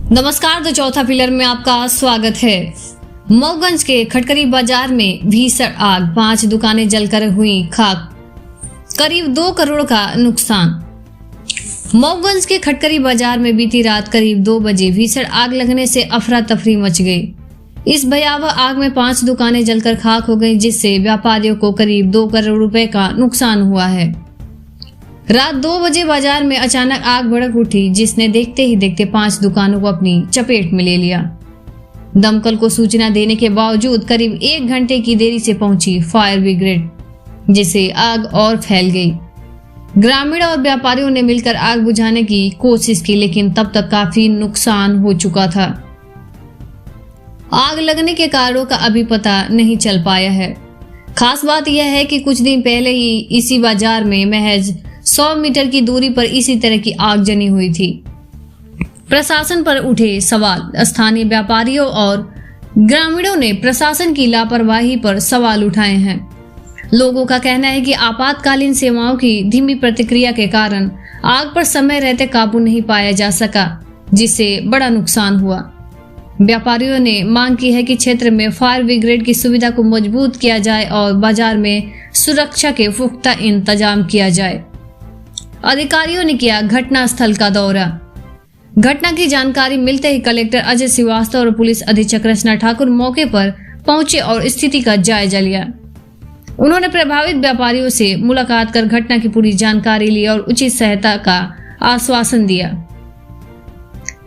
नमस्कार, द चौथा पिलर में आपका स्वागत है। मऊगंज के खटकरी बाजार में भीषण आग, 5 दुकानें जलकर हुई खाक, करीब 2 करोड़ का नुकसान। मऊगंज के खटकरी बाजार में बीती रात करीब 2 बजे भीषण आग लगने से अफरा तफरी मच गई। इस भयावह आग में 5 दुकानें जलकर खाक हो गईं, जिससे व्यापारियों को करीब 2 करोड़ रुपए का नुकसान हुआ है। रात 2 बजे बाजार में अचानक आग भड़क उठी, जिसने देखते ही देखते 5 दुकानों को अपनी चपेट में ले लिया। दमकल को सूचना देने के बावजूद करीब 1 घंटे की देरी से पहुंची फायर ब्रिगेड, जिससे आग और फैल गई। ग्रामीण और व्यापारियों ने मिलकर आग बुझाने की कोशिश की, लेकिन तब तक काफी नुकसान हो चुका था। आग लगने के कारणों का अभी पता नहीं चल पाया है। खास बात यह है कि कुछ दिन पहले ही इसी बाजार में महज 100 मीटर की दूरी पर इसी तरह की आग जनी हुई थी। प्रशासन पर उठे सवाल। स्थानीय व्यापारियों और ग्रामीणों ने प्रशासन की लापरवाही पर सवाल उठाए हैं। लोगों का कहना है कि आपातकालीन सेवाओं की धीमी प्रतिक्रिया के कारण आग पर समय रहते काबू नहीं पाया जा सका, जिससे बड़ा नुकसान हुआ। व्यापारियों ने मांग की है कि क्षेत्र में फायर ब्रिगेड की सुविधा को मजबूत किया जाए और बाजार में सुरक्षा के पुख्ता इंतजाम किया जाए। अधिकारियों ने किया घटना स्थल का दौरा। घटना की जानकारी मिलते ही कलेक्टर अजय श्रीवास्तव और पुलिस अधीक्षक रचना ठाकुर मौके पर पहुंचे और स्थिति का जायजा लिया। उन्होंने प्रभावित व्यापारियों से मुलाकात कर घटना की पूरी जानकारी ली और उचित सहायता का आश्वासन दिया।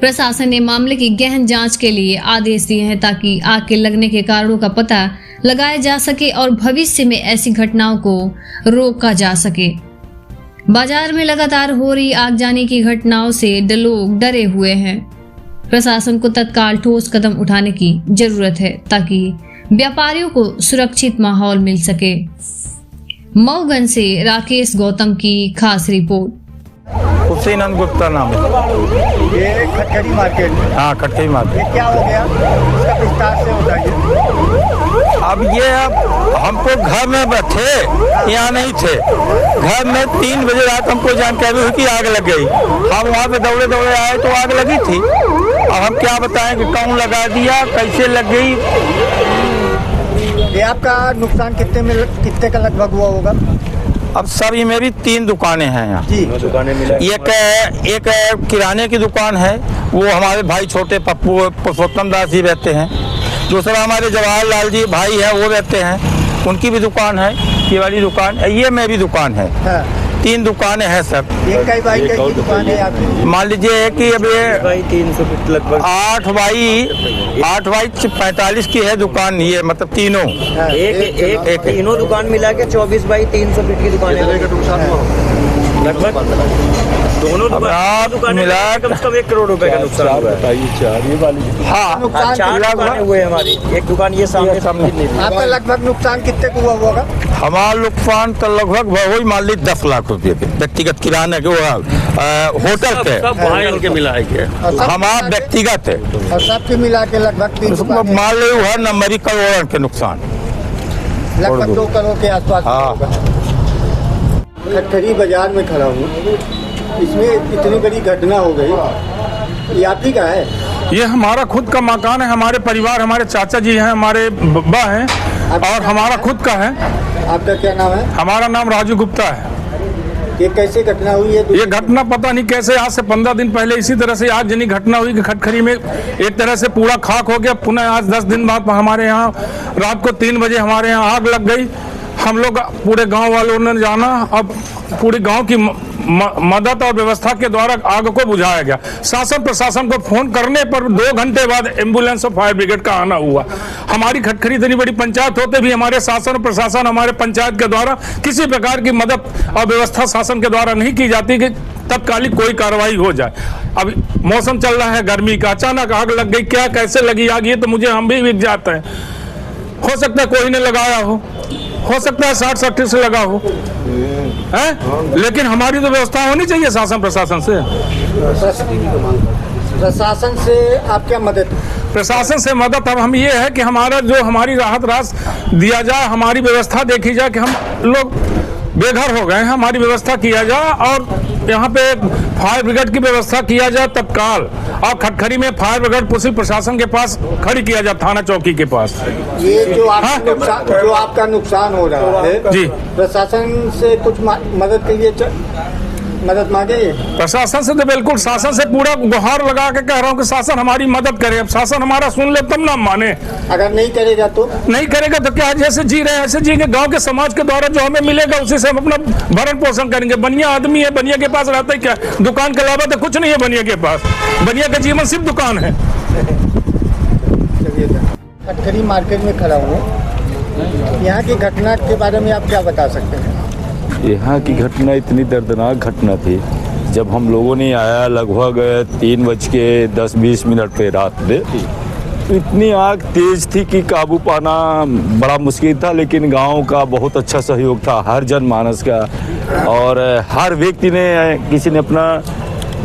प्रशासन ने मामले की गहन जांच के लिए आदेश दिए हैं, ताकि आग के लगने के कारणों का पता लगाया जा सके और भविष्य में ऐसी घटनाओं को रोका जा सके। बाजार में लगातार हो रही आगजनी की घटनाओं से लोग डरे हुए हैं। प्रशासन को तत्काल ठोस कदम उठाने की जरूरत है, ताकि व्यापारियों को सुरक्षित माहौल मिल सके। मऊगंज से राकेश गौतम की खास रिपोर्ट। हुसैन गुप्ता नाम है। ये खटकरी मार्केट। हाँ, खटकरी मार्केट। ये क्या हो गया, इसका विस्तार से बताइए। अब हमको घर में बैठे, यहाँ नहीं थे। घर में 3 बजे रात हमको जानकारी हुई कि आग लग गई। हम वहाँ पे दौड़े दौड़े आए तो आग लगी थी। अब हम क्या बताएं कि कौन लगा दिया, कैसे लग गई। ये आपका नुकसान कितने का लगभग हुआ होगा? अब सब ये मेरी 3 दुकानें हैं यहाँ जी। दुकानें मिला। एक किराने की दुकान है, वो हमारे भाई छोटे पप्पू पुरुषोत्तम दास जी रहते हैं। दूसरा हमारे जवाहरलाल जी भाई है, वो रहते हैं, उनकी भी दुकान है। ये वाली दुकान, ये मेरी दुकान है। हाँ। 3 दुकानें हैं सर। ये कई बाई की दुकान है आपकी? मान लीजिए कि अब ये 300 फीट लगभग 8 बाई 45 की है दुकान, ये मतलब तीनों। हाँ। एक तीनों दुकान मिला के 24 बाई 300 फीट की दुकान है। लगभग दोनों दुकान मिला कम से कम 1 करोड़ रुपए का नुकसान हुआ है। हाँ, 4 दुकानें हुए हमारी। एक दुकान ये सामने आपका लगभग नुकसान कितने को हुआ होगा? हमारा नुकसान तो लगभग वही मान ली 10 लाख रुपये के व्यक्तिगत किराने के, होटल के मिला है। हमारा व्यक्तिगत है और सबके मिला के लगभग 3 मान ली है नंबरी करोड़ के नुकसान, लगभग 2 करोड़ के आसपास। हाँ। खटकरी बाजार में खड़ा हूँ, इसमें इतनी बड़ी घटना हो गई। ये आप ही का है? ये हमारा खुद का मकान है, हमारे परिवार, हमारे चाचा जी हैं, हमारे बब्बा हैं और हमारा खुद का है। आपका क्या नाम है? हमारा नाम राजू गुप्ता है। ये कैसे घटना हुई है? ये घटना पता नहीं कैसे, आज से 15 दिन पहले इसी तरह से आगजनी घटना हुई कि खटखरी में एक तरह से पूरा खाक हो गया। पुनः आज 10 दिन बाद हमारे यहाँ रात को 3 बजे हमारे यहाँ आग लग गई। हम लोग पूरे गांव वालों ने जाना, अब पूरी गांव की मदद और व्यवस्था के द्वारा आग को बुझाया गया। शासन प्रशासन को फोन करने पर 2 घंटे बाद एम्बुलेंस और फायर ब्रिगेड का आना हुआ। हमारी खटखरी इतनी बड़ी पंचायत होते भी हमारे शासन और प्रशासन, हमारे पंचायत के द्वारा किसी प्रकार की मदद और व्यवस्था शासन के द्वारा नहीं की जाती कि तत्कालिक कोई कार्रवाई हो जाए। अब मौसम चल रहा है गर्मी का, अचानक आग लग गई। क्या कैसे लगी आग, ये तो मुझे हम भी विक जाते हैं। हो सकता है कोई ने लगाया हो सकता है 60-60 से लगा हो, है? लेकिन हमारी तो व्यवस्था होनी चाहिए शासन प्रशासन से। प्रशासन से आप क्या मदद? प्रशासन से मदद अब हम ये है कि हमारा जो हमारी राहत राशि दिया जाए, हमारी व्यवस्था देखी जाए कि हम लोग बेघर हो गए हैं, हमारी व्यवस्था किया जाए और यहाँ पे फायर ब्रिगेड की व्यवस्था किया जाए तत्काल, और खटखरी में फायर ब्रिगेड पुलिस प्रशासन के पास खड़ी किया जाए, थाना चौकी के पास। ये जो आपका नुकसान हो रहा है जी, प्रशासन से कुछ मदद के लिए मदद मांगे? प्रशासन से तो बिल्कुल, शासन से पूरा गुहार लगा के कह रहा हूँ कि शासन हमारी मदद करे। अब शासन हमारा सुन ले तब ना माने, अगर नहीं करेगा तो नहीं करेगा तो क्या, जैसे जी रहे हैं ऐसे जिएंगे। गांव के समाज के द्वारा जो हमें मिलेगा उसी से हम अपना भरण पोषण करेंगे। बनिया आदमी है, बनिया के पास रहता है क्या, दुकान के अलावा तो कुछ नहीं है बनिया के पास। बनिया का जीवन सिर्फ दुकान है। खटखरी मार्केट में खड़ा हूँ, यहाँ की घटना के बारे में आप क्या बता सकते हैं? यहाँ की घटना इतनी दर्दनाक घटना थी, जब हम लोगों ने आया लगभग 3:10-20 पे रात में, तो इतनी आग तेज थी कि काबू पाना बड़ा मुश्किल था। लेकिन गांव का बहुत अच्छा सहयोग था, हर जनमानस का, और हर व्यक्ति ने, किसी ने अपना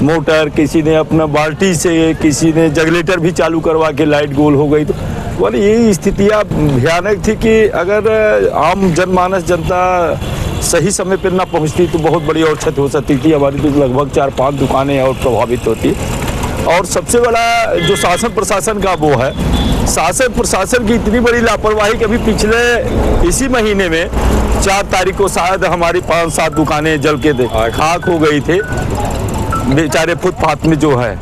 मोटर, किसी ने अपना बाल्टी से, किसी ने जनरेटर भी चालू करवा के लाइट गोल हो गई। तो वाली यही स्थितियाँ भयानक थी कि अगर आम जनमानस जनता सही समय पर ना पहुंचती तो बहुत बड़ी और क्षति हो सकती थी। हमारी तो लगभग 4-5 दुकानें और प्रभावित होती। और सबसे बड़ा जो शासन प्रशासन का वो है, शासन प्रशासन की इतनी बड़ी लापरवाही कि अभी पिछले इसी महीने में 4 तारीख को शायद हमारी 5-7 दुकानें जल के खाक हो गई थे बेचारे फुटपाथ में जो है।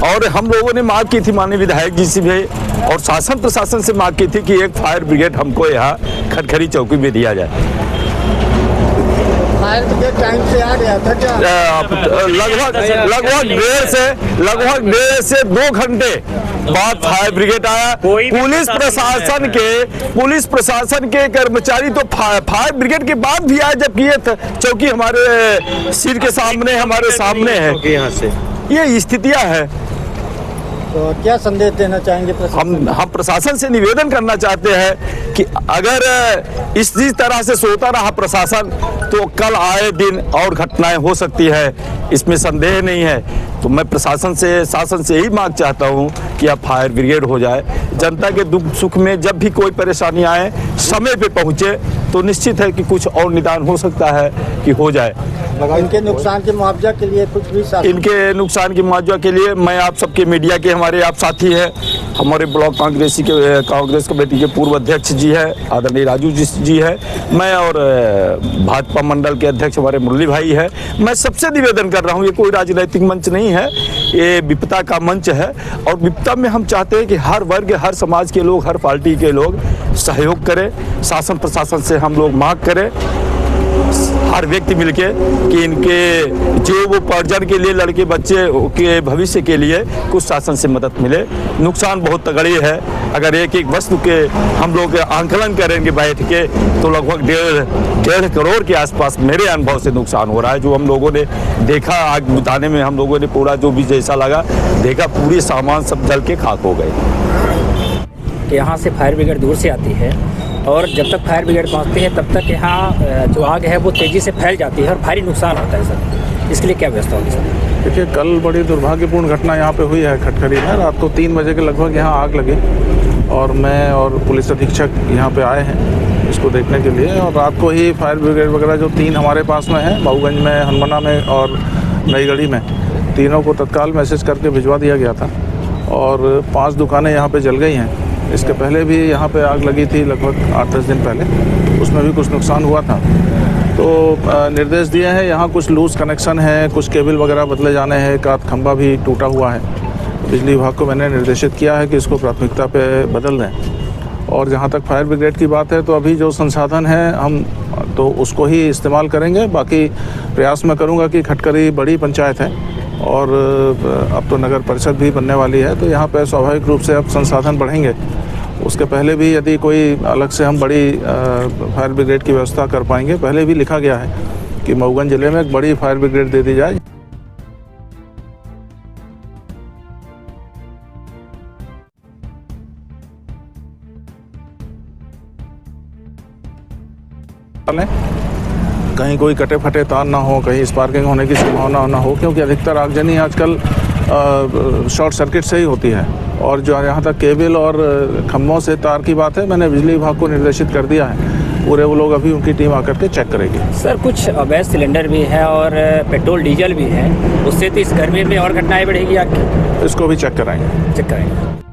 और हम लोगों ने मांग की थी माननीय विधायक जी से भी और शासन प्रशासन से मांग की थी कि एक फायर ब्रिगेड हमको यहाँ खटखरी चौकी में दिया जाए। फायर ब्रिगेड टाइम से आ गया था क्या? लगभग डेढ़ से 2 घंटे बाद फायर ब्रिगेड आया। पुलिस प्रशासन के कर्मचारी तो फायर ब्रिगेड के बाद भी आए, जबकि ये चौकी हमारे सिर के सामने, हमारे सामने है। यहाँ से ये स्थितियां है। तो क्या संदेश देना चाहेंगे प्रशासन? हम प्रशासन से निवेदन करना चाहते हैं कि अगर इस तरह से सोता रहा प्रशासन तो कल आए दिन और घटनाएं हो सकती है, इसमें संदेह नहीं है। तो मैं प्रशासन से, शासन से यही मांग चाहता हूं कि अब फायर ब्रिगेड हो जाए। जनता के दुख सुख में जब भी कोई परेशानी आए समय पे पहुंचे तो निश्चित है कि कुछ और निदान हो सकता है कि हो जाए। इनके नुकसान के मुआवजा के लिए कुछ भी इनके नुकसान के मुआवजा के लिए मैं आप सबके मीडिया के, हमारे आप साथी हैं, हमारे ब्लॉक कांग्रेस कमेटी के पूर्व अध्यक्ष जी है आदरणीय राजू जी है, मैं और भाजपा मंडल के अध्यक्ष हमारे मुरली भाई है। मैं सबसे निवेदन कर रहा हूँ, ये कोई राजनीतिक मंच नहीं है, ये विपदा का मंच है। और विपदा में हम चाहते हैं कि हर वर्ग, हर समाज के लोग, हर पार्टी के लोग सहयोग करें। शासन प्रशासन से हम लोग मांग करें, हर व्यक्ति मिलके, कि इनके जो वो उपार्जन के लिए, लड़के बच्चे के भविष्य के लिए कुछ शासन से मदद मिले। नुकसान बहुत तगड़ी है। अगर एक एक वस्तु के हम लोग आंकलन करेंगे बैठ के तो लगभग 1.5 करोड़ के आसपास मेरे अनुभव से नुकसान हो रहा है। जो हम लोगों ने देखा आग बुझाने में, हम लोगों ने पूरा जो भी जैसा लगा देखा, पूरी सामान सब जल के खाक हो गए। कि यहाँ से फायर ब्रिगेड दूर से आती है और जब तक फायर ब्रिगेड पहुँचती है तब तक यहाँ जो आग है वो तेज़ी से फैल जाती है और भारी नुकसान होता है सर। इसके लिए क्या व्यवस्था होगी सर? देखिए, कल बड़ी दुर्भाग्यपूर्ण घटना यहाँ पे हुई है खटखरी में। रात को 3 बजे के लगभग यहाँ आग लगी और मैं और पुलिस अधीक्षक यहाँ पे आए हैं इसको देखने के लिए। और रात को ही फायर ब्रिगेड वगैरह जो 3 हमारे पास में है, मऊगंज में, हनुमाना में और नईगढ़ी में, तीनों को तत्काल मैसेज करके भिजवा दिया गया था और 5 दुकानें यहाँ पे जल गई हैं। इसके पहले भी यहाँ पे आग लगी थी लगभग 8-10 दिन पहले, उसमें भी कुछ नुकसान हुआ था। तो निर्देश दिए हैं, यहाँ कुछ लूज कनेक्शन है, कुछ केबल वगैरह बदले जाने हैं, एक आध खंभा भी टूटा हुआ है। बिजली विभाग को मैंने निर्देशित किया है कि इसको प्राथमिकता पे बदल दें। और जहाँ तक फायर ब्रिगेड की बात है तो अभी जो संसाधन है हम तो उसको ही इस्तेमाल करेंगे। बाकी प्रयास मैं करूँगा कि खटखरी बड़ी पंचायत है और अब तो नगर परिषद भी बनने वाली है, तो यहाँ पे स्वाभाविक रूप से अब संसाधन बढ़ेंगे। उसके पहले भी यदि कोई अलग से हम बड़ी फायर ब्रिगेड की व्यवस्था कर पाएंगे, पहले भी लिखा गया है कि मऊगंज जिले में एक बड़ी फायर ब्रिगेड दे दी जाए। कहीं कोई कटे फटे तार ना हो, कहीं स्पार्किंग होने की संभावना ना हो, क्योंकि अधिकतर आगजनी आजकल शॉर्ट सर्किट से ही होती है। और जो यहाँ तक केबल और खम्भों से तार की बात है, मैंने बिजली विभाग को निर्देशित कर दिया है पूरे वो लोग अभी उनकी टीम आकर के चेक करेगी। सर कुछ अवैध सिलेंडर भी है और पेट्रोल डीजल भी है, उससे तो इस गर्मी में और घटनाएं बढ़ेगी आपकी। इसको भी चेक कराएंगे। चेक करेंगे।